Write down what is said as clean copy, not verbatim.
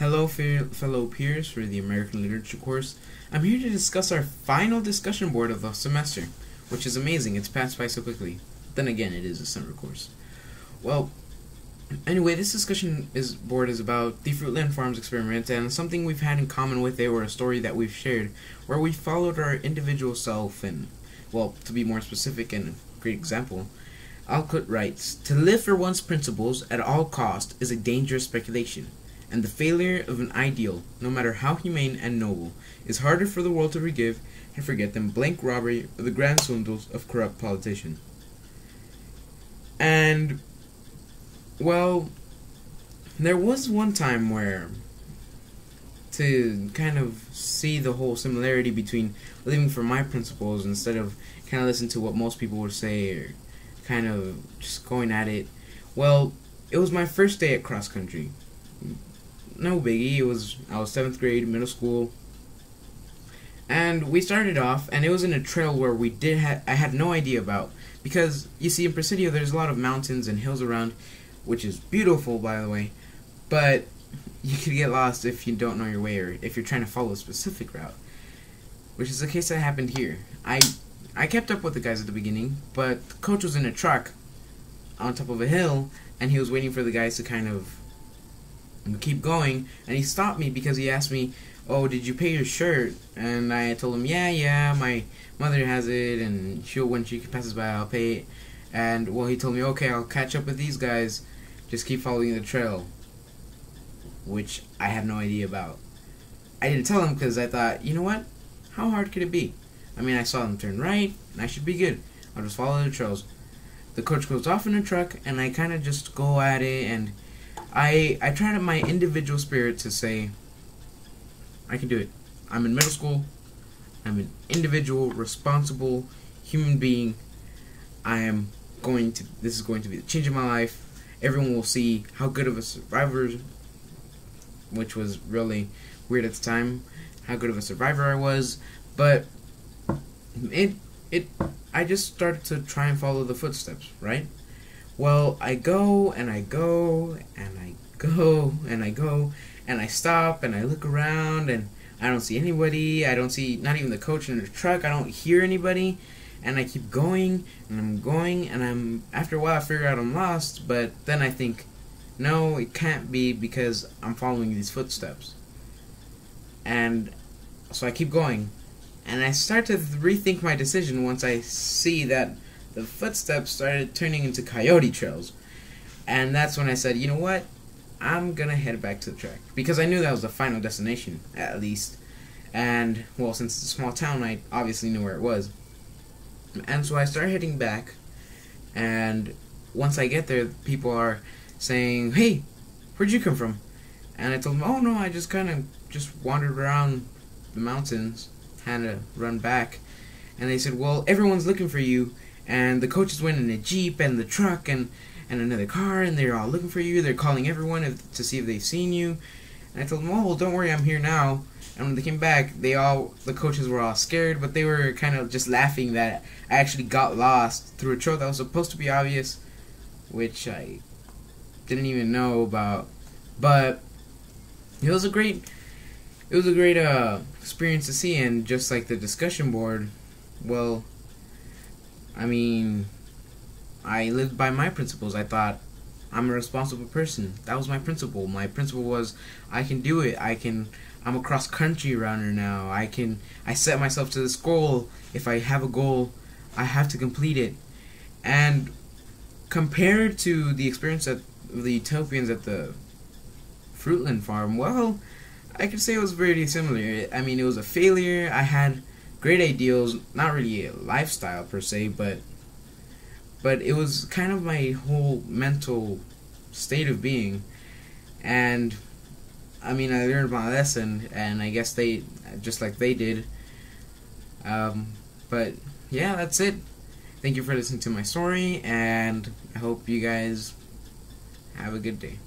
Hello, fellow peers for the American Literature course. I'm here to discuss our final discussion board of the semester, which is amazing. It's passed by so quickly. Then again, it is a summer course. Well, anyway, this board is about the Fruitland Farms experiment and something we've had in common with it, or a story that we've shared, where we followed our individual self and, well, to be more specific and a great example, Alcott writes, "To live for one's principles at all cost is a dangerous speculation, and the failure of an ideal, no matter how humane and noble, is harder for the world to forgive and forget than blank robbery or the grand swindles of corrupt politicians." And, well, there was one time where, to kind of see the whole similarity between living for my principles instead of kind of listen to what most people would say or kind of just going at it, well, it was my first day at cross country. No biggie. I was 7th grade, middle school, and we started off, and it was in a trail where I had no idea about, because you see in Presidio there's a lot of mountains and hills around, which is beautiful, by the way, but you could get lost if you don't know your way or if you're trying to follow a specific route, which is the case that happened here. I kept up with the guys at the beginning, but the coach was in a truck on top of a hill, and he was waiting for the guys to kind of keep going, and he stopped me because he asked me, "Oh, did you pay your shirt?" And I told him, yeah, my mother has it, and when she passes by, I'll pay it. And, well, he told me, "Okay, I'll catch up with these guys, just keep following the trail," which I had no idea about. I didn't tell him because I thought, you know what, how hard could it be? I mean, I saw them turn right, and I should be good. I'll just follow the trails. The coach goes off in a truck, and I kind of just go at it, and I tried in my individual spirit to say, I can do it. I'm in middle school. I'm an individual, responsible human being. This is going to be the change of my life. Everyone will see how good of a survivor, which was really weird at the time, how good of a survivor I was. But I just started to try and follow the footsteps, right? Well, I go, and I go, and I go, and I go, and I stop, and I look around, and I don't see anybody. I don't see, not even the coach in the truck. I don't hear anybody, and I keep going, and I'm going, and after a while I figure out I'm lost, but then I think, no, it can't be because I'm following these footsteps. And so I keep going, and I start to rethink my decision once I see that the footsteps started turning into coyote trails. And that's when I said, you know what, I'm gonna head back to the track, because I knew that was the final destination, at least. And, well, since it's a small town, I obviously knew where it was. And so I started heading back, and once I get there, people are saying, "Hey, where'd you come from?" And I told them, "Oh no, I just kind of just wandered around the mountains, had to run back." And they said, "Well, everyone's looking for you, and the coaches went in a Jeep and the truck and another car, and they're all looking for you. They're calling everyone to see if they've seen you." And I told them, "Oh, well, don't worry, I'm here now." And when they came back, the coaches were all scared, but they were kind of just laughing that I actually got lost through a trail that was supposed to be obvious, which I didn't even know about. But it was a great experience to see. And just like the discussion board, well, I mean, I lived by my principles. I thought, I'm a responsible person. That was my principle. My principle was, I can do it. I'm a cross-country runner now. I set myself to this goal. If I have a goal, I have to complete it. And compared to the experience of the Utopians at the Fruitland farm, well, I could say it was very similar. I mean, it was a failure. I had great ideals, not really a lifestyle per se, but it was kind of my whole mental state of being. And I mean, I learned my lesson, and I guess they, just like they did. But yeah, that's it. Thank you for listening to my story, and I hope you guys have a good day.